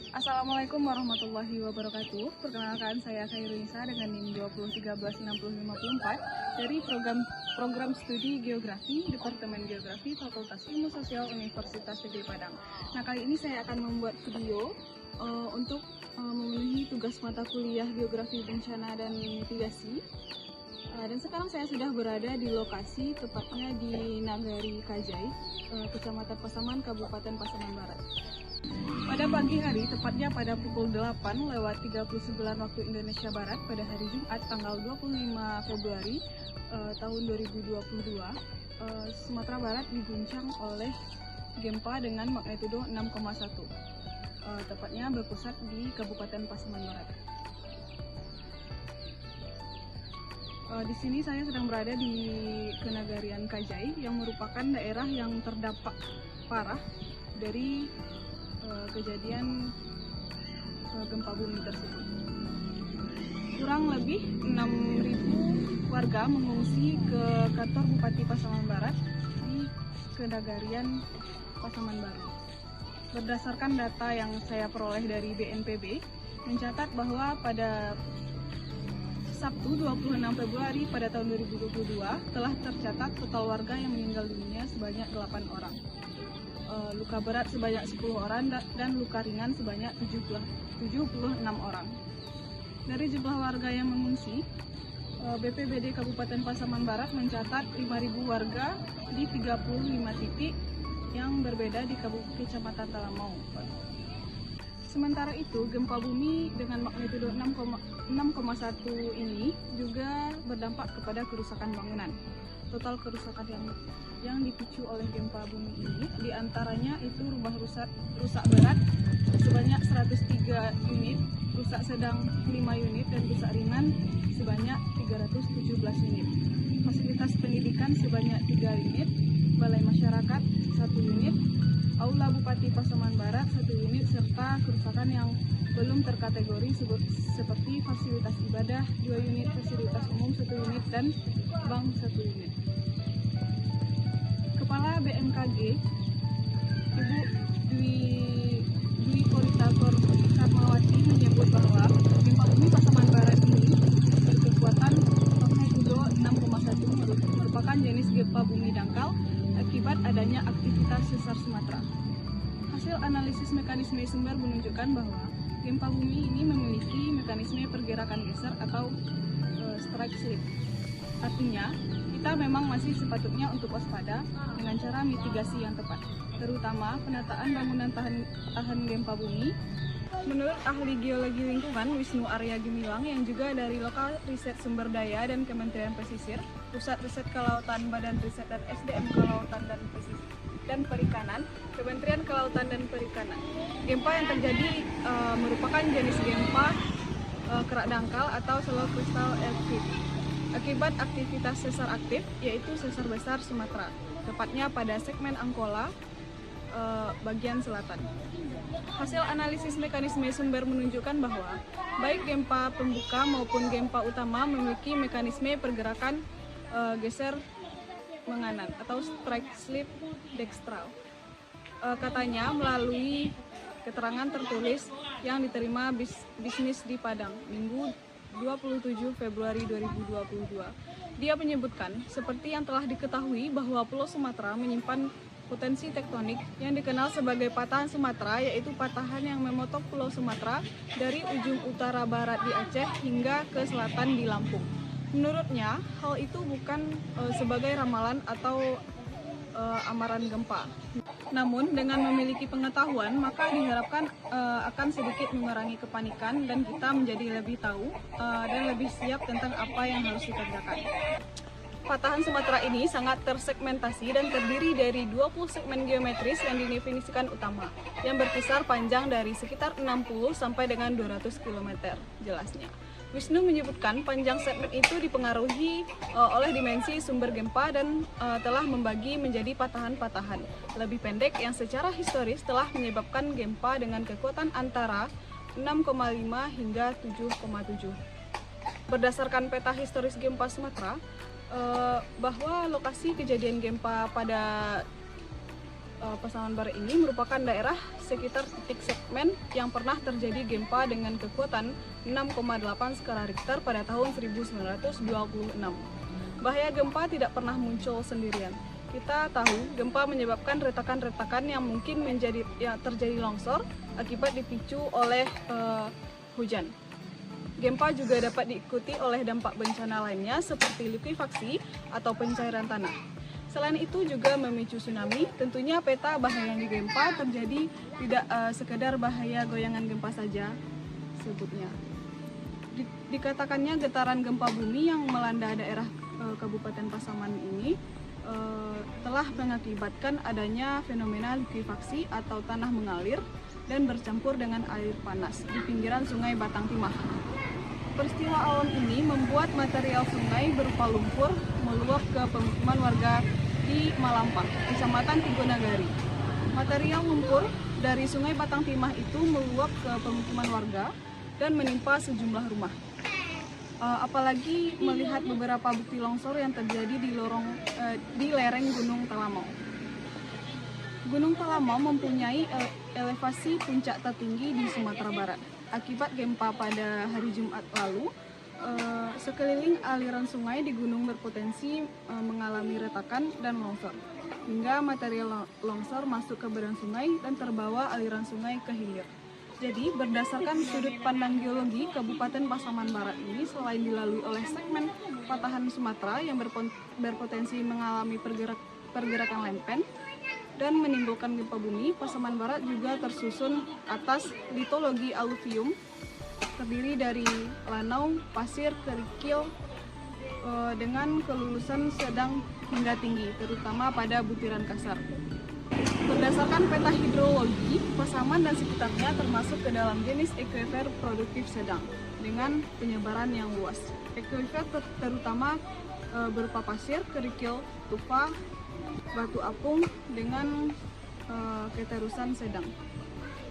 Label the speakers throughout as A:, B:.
A: Assalamualaikum warahmatullahi wabarakatuh. Perkenalkan, saya Khairunisa dengan NIM 20136054 dari program studi Geografi Departemen Geografi Fakultas Ilmu Sosial Universitas Negeri Padang. Nah, kali ini saya akan membuat video untuk memenuhi tugas mata kuliah Geografi Bencana dan Mitigasi. Dan sekarang saya sudah berada di lokasi, tepatnya di Nagari Kajai, Kecamatan Pasaman, Kabupaten Pasaman Barat. Pada pagi hari, tepatnya pada pukul 8:39 waktu Indonesia Barat, pada hari Jumat tanggal 25 Februari tahun 2022, Sumatera Barat diguncang oleh gempa dengan magnitudo 6,1, tepatnya berpusat di Kabupaten Pasaman Barat. Di sini saya sedang berada di Kenagarian Kajai, yang merupakan daerah yang terdampak parah dari kejadian gempa bumi tersebut. Kurang lebih 6.000 warga mengungsi ke kantor Bupati Pasaman Barat di Kenagarian Pasaman Barat. Berdasarkan data yang saya peroleh dari BNPB, mencatat bahwa pada Sabtu 26 Februari pada tahun 2022 telah tercatat total warga yang meninggal dunia sebanyak 8 orang. Luka berat sebanyak 10 orang dan luka ringan sebanyak 76 orang. Dari jumlah warga yang mengungsi, BPBD Kabupaten Pasaman Barat mencatat 5.000 warga di 35 titik yang berbeda di Kecamatan Talamau. Sementara itu, gempa bumi dengan magnitudo 6,1 ini juga berdampak kepada kerusakan bangunan. Total kerusakan yang dipicu oleh gempa bumi ini diantaranya itu rumah rusak berat sebanyak 103 unit, rusak sedang 5 unit, dan rusak ringan sebanyak 317 unit. Fasilitas pendidikan sebanyak 3 unit, balai masyarakat 1 unit, Aula Bupati Pasaman Barat 1 unit, serta kerusakan yang belum terkategori seperti fasilitas ibadah 2 unit, fasilitas umum 1 unit, dan bank 1 unit. Kepala BMKG, Ibu Dwi Korita Karmawati menyebut bahwa gempa bumi Pasaman Barat ini berkekuatan magnitudo 6,1 merupakan jenis gempa bumi dangkal akibat adanya aktivitas sesar Sumatera. Hasil analisis mekanisme sumber menunjukkan bahwa gempa bumi ini memiliki mekanisme pergerakan geser atau strike slip. Artinya, kita memang masih sepatutnya untuk waspada dengan cara mitigasi yang tepat, terutama penataan bangunan tahan gempa bumi. Menurut ahli geologi lingkungan Wisnu Arya Gemilang yang juga dari Lokal Riset Sumber Daya dan Kementerian Pesisir, Pusat Riset Kelautan, Badan Riset dan SDM Kelautan dan Perikanan, Kementerian Kelautan dan Perikanan. Gempa yang terjadi merupakan jenis gempa kerak dangkal atau slow crystal earthquake akibat aktivitas sesar aktif, yaitu sesar besar Sumatera, tepatnya pada segmen Angkola bagian selatan. Hasil analisis mekanisme sumber menunjukkan bahwa baik gempa pembuka maupun gempa utama memiliki mekanisme pergerakan geser menganan atau strike slip dextral. Katanya melalui keterangan tertulis yang diterima bisnis di Padang, Minggu 27 Februari 2022. Dia menyebutkan, seperti yang telah diketahui bahwa Pulau Sumatera menyimpan potensi tektonik yang dikenal sebagai patahan Sumatera, yaitu patahan yang memotong Pulau Sumatera dari ujung utara barat di Aceh hingga ke selatan di Lampung. Menurutnya, hal itu bukan sebagai ramalan atau amaran gempa. Namun, dengan memiliki pengetahuan, maka diharapkan akan sedikit mengurangi kepanikan dan kita menjadi lebih tahu dan lebih siap tentang apa yang harus dikerjakan. Patahan Sumatera ini sangat tersegmentasi dan terdiri dari 20 segmen geometris yang didefinisikan utama, yang berkisar panjang dari sekitar 60 sampai dengan 200 km jelasnya. Wisnu menyebutkan panjang segmen itu dipengaruhi oleh dimensi sumber gempa dan telah membagi menjadi patahan-patahan lebih pendek yang secara historis telah menyebabkan gempa dengan kekuatan antara 6,5 hingga 7,7. Berdasarkan peta historis gempa Sumatera, bahwa lokasi kejadian gempa pada Pasaman Barat ini merupakan daerah sekitar titik segmen yang pernah terjadi gempa dengan kekuatan 6,8 skala Richter pada tahun 1926. Bahaya gempa tidak pernah muncul sendirian. Kita tahu gempa menyebabkan retakan-retakan yang mungkin terjadi longsor akibat dipicu oleh hujan. Gempa juga dapat diikuti oleh dampak bencana lainnya seperti likuifaksi atau pencairan tanah. Selain itu juga memicu tsunami. Tentunya peta bahaya di gempa terjadi tidak sekedar bahaya goyangan gempa saja sebutnya. Dikatakannya getaran gempa bumi yang melanda daerah Kabupaten Pasaman ini telah mengakibatkan adanya fenomena likuifaksi atau tanah mengalir dan bercampur dengan air panas di pinggiran Sungai Batang Timah. Peristiwa alam ini membuat material sungai berupa lumpur meluap ke pemukiman warga di Malampang, Kecamatan Tigonagari. Material lumpur dari Sungai Batang Timah itu meluap ke pemukiman warga dan menimpa sejumlah rumah. Apalagi melihat beberapa bukti longsor yang terjadi di lereng Gunung Talamau. Gunung Talamau mempunyai elevasi puncak tertinggi di Sumatera Barat. Akibat gempa pada hari Jumat lalu, sekeliling aliran sungai di gunung berpotensi mengalami retakan dan longsor, hingga material longsor masuk ke badan sungai dan terbawa aliran sungai ke hilir. Jadi, berdasarkan sudut pandang geologi, Kabupaten Pasaman Barat ini selain dilalui oleh segmen patahan Sumatera yang berpotensi mengalami pergerakan lempen dan menimbulkan gempa bumi, Pasaman Barat juga tersusun atas litologi aluvium, terdiri dari lanau, pasir, kerikil dengan kelulusan sedang hingga tinggi, terutama pada butiran kasar. Berdasarkan peta hidrologi, Pasaman dan sekitarnya termasuk ke dalam jenis ekuifer produktif sedang dengan penyebaran yang luas. Ekuifer terutama berupa pasir, kerikil, tufa, batu apung dengan keterusan sedang.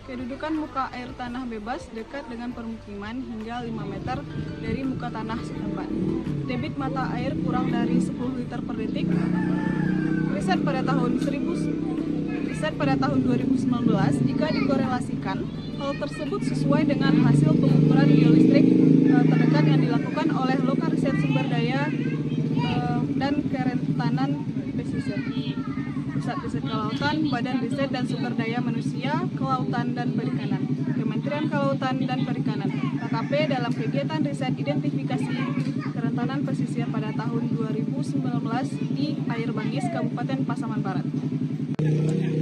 A: Kedudukan muka air tanah bebas dekat dengan permukiman hingga 5 meter dari muka tanah setempat. Debit mata air kurang dari 10 liter per detik. Riset pada tahun 2019 jika dikorelasikan, hal tersebut sesuai dengan hasil pengukuran geolistrik terdekat yang dilakukan oleh Lokal Riset Sumber Daya dan Kerentanan Pesisir, Pusat Riset Kelautan, Badan Riset dan Sumber Daya Manusia, Kelautan dan Perikanan, Kementerian Kelautan dan Perikanan, KKP dalam kegiatan riset identifikasi kerentanan pesisir pada tahun 2019 di Air Bangis, Kabupaten Pasaman Barat.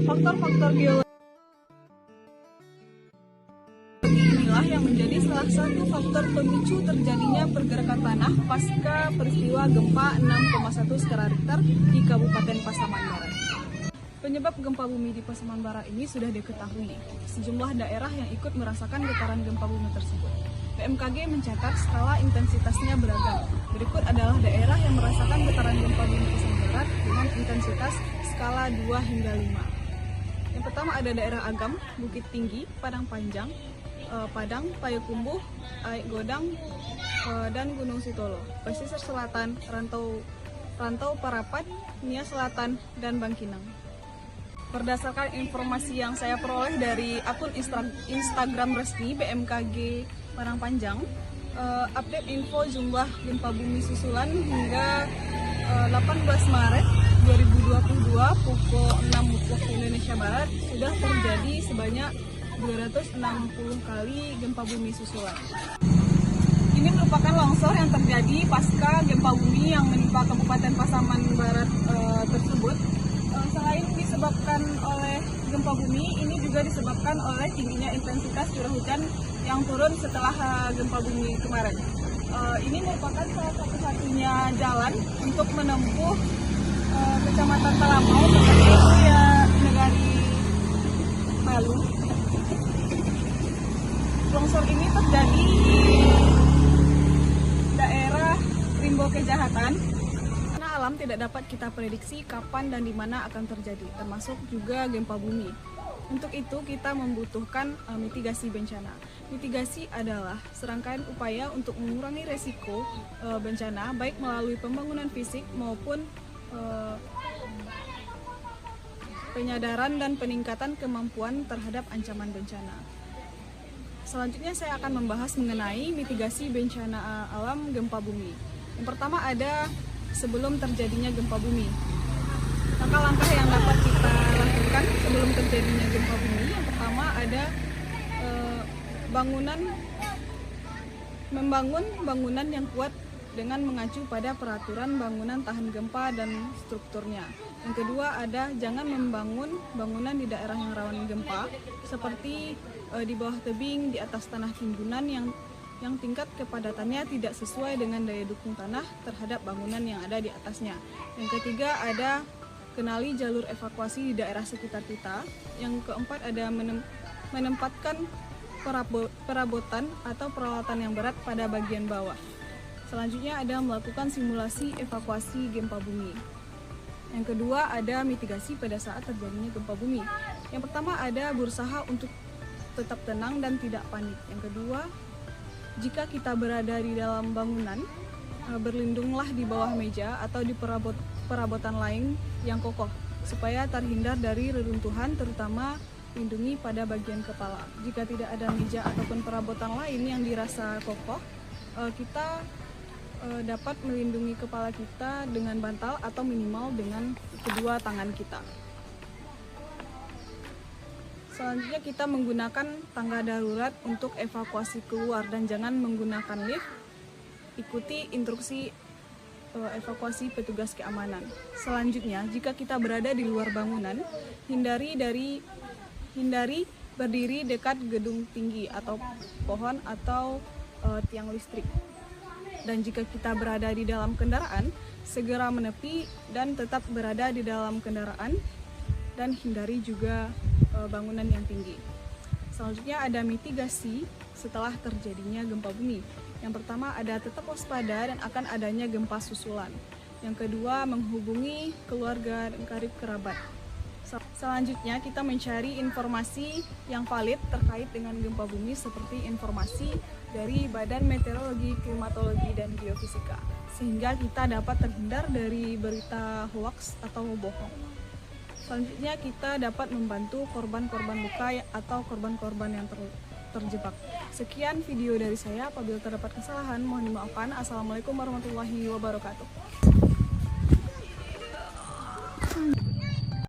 A: Faktor-faktor geologi inilah yang menjadi salah satu faktor pemicu terjadinya pergerakan tanah pasca peristiwa gempa 6,1 skala Richter di Kabupaten Pasaman Barat. Penyebab gempa bumi di Pasaman Barat ini sudah diketahui. Sejumlah daerah yang ikut merasakan getaran gempa bumi tersebut. BMKG mencatat skala intensitasnya beragam. Berikut adalah daerah yang merasakan getaran gempa bumi Pasaman Barat dengan intensitas skala 2 hingga 5. Yang pertama ada daerah Agam, Bukit Tinggi, Padang Panjang, Padang, Payakumbuh, Aik Godang, dan Gunung Sitolo. Pesisir Selatan, Rantau Parapat, Nia Selatan, dan Bangkinang. Berdasarkan informasi yang saya peroleh dari akun Instagram resmi BMKG Padang Panjang, update info jumlah gempa bumi susulan hingga 18 Maret 2022 pukul 6 waktu Indonesia Barat sudah terjadi sebanyak 260 kali gempa bumi susulan. Ini merupakan longsor yang terjadi pasca gempa bumi yang menimpa Kabupaten Pasaman Barat tersebut. Selain disebabkan oleh gempa bumi, ini juga disebabkan oleh tingginya intensitas curah hujan yang turun setelah gempa bumi kemarin. Ini merupakan salah satu-satunya jalan untuk menempuh Kecamatan Talamau sebagai Negari Palu. Longsor ini terjadi di daerah Rimbo Kejahatan. Karena alam tidak dapat kita prediksi kapan dan di mana akan terjadi, termasuk juga gempa bumi. Untuk itu kita membutuhkan mitigasi bencana. Mitigasi adalah serangkaian upaya untuk mengurangi resiko bencana baik melalui pembangunan fisik maupun penyadaran dan peningkatan kemampuan terhadap ancaman bencana. Selanjutnya saya akan membahas mengenai mitigasi bencana alam gempa bumi. Yang pertama ada sebelum terjadinya gempa bumi. Langkah-langkah yang dapat kita lakukan sebelum terjadinya gempa bumi, yang pertama ada membangun bangunan yang kuat dengan mengacu pada peraturan bangunan tahan gempa dan strukturnya. Yang kedua ada jangan membangun bangunan di daerah yang rawan gempa seperti di bawah tebing, di atas tanah timbunan yang tingkat kepadatannya tidak sesuai dengan daya dukung tanah terhadap bangunan yang ada di atasnya. Yang ketiga ada kenali jalur evakuasi di daerah sekitar kita. Yang keempat ada menempatkan perabotan atau peralatan yang berat pada bagian bawah. Selanjutnya ada melakukan simulasi evakuasi gempa bumi. Yang kedua ada mitigasi pada saat terjadinya gempa bumi. Yang pertama ada berusaha untuk tetap tenang dan tidak panik. Yang kedua, jika kita berada di dalam bangunan, berlindunglah di bawah meja atau di perabotan lain yang kokoh supaya terhindar dari reruntuhan, terutama lindungi pada bagian kepala. Jika tidak ada meja ataupun perabotan lain yang dirasa kokoh, kita dapat melindungi kepala kita dengan bantal atau minimal dengan kedua tangan kita. Selanjutnya kita menggunakan tangga darurat untuk evakuasi keluar dan jangan menggunakan lift. Ikuti instruksi evakuasi petugas keamanan. Selanjutnya, jika kita berada di luar bangunan, hindari berdiri dekat gedung tinggi atau pohon atau tiang listrik. Dan jika kita berada di dalam kendaraan, segera menepi dan tetap berada di dalam kendaraan dan hindari juga bangunan yang tinggi. Selanjutnya ada mitigasi setelah terjadinya gempa bumi. Yang pertama ada tetap waspada dan akan adanya gempa susulan. Yang kedua menghubungi keluarga dan karib kerabat. Selanjutnya kita mencari informasi yang valid terkait dengan gempa bumi seperti informasi dari Badan Meteorologi, Klimatologi, dan Geofisika sehingga kita dapat terhindar dari berita hoaks atau bohong. Selanjutnya kita dapat membantu korban-korban luka atau korban-korban yang terjebak. Sekian video dari saya. Apabila terdapat kesalahan mohon dimaafkan. Assalamualaikum warahmatullahi wabarakatuh.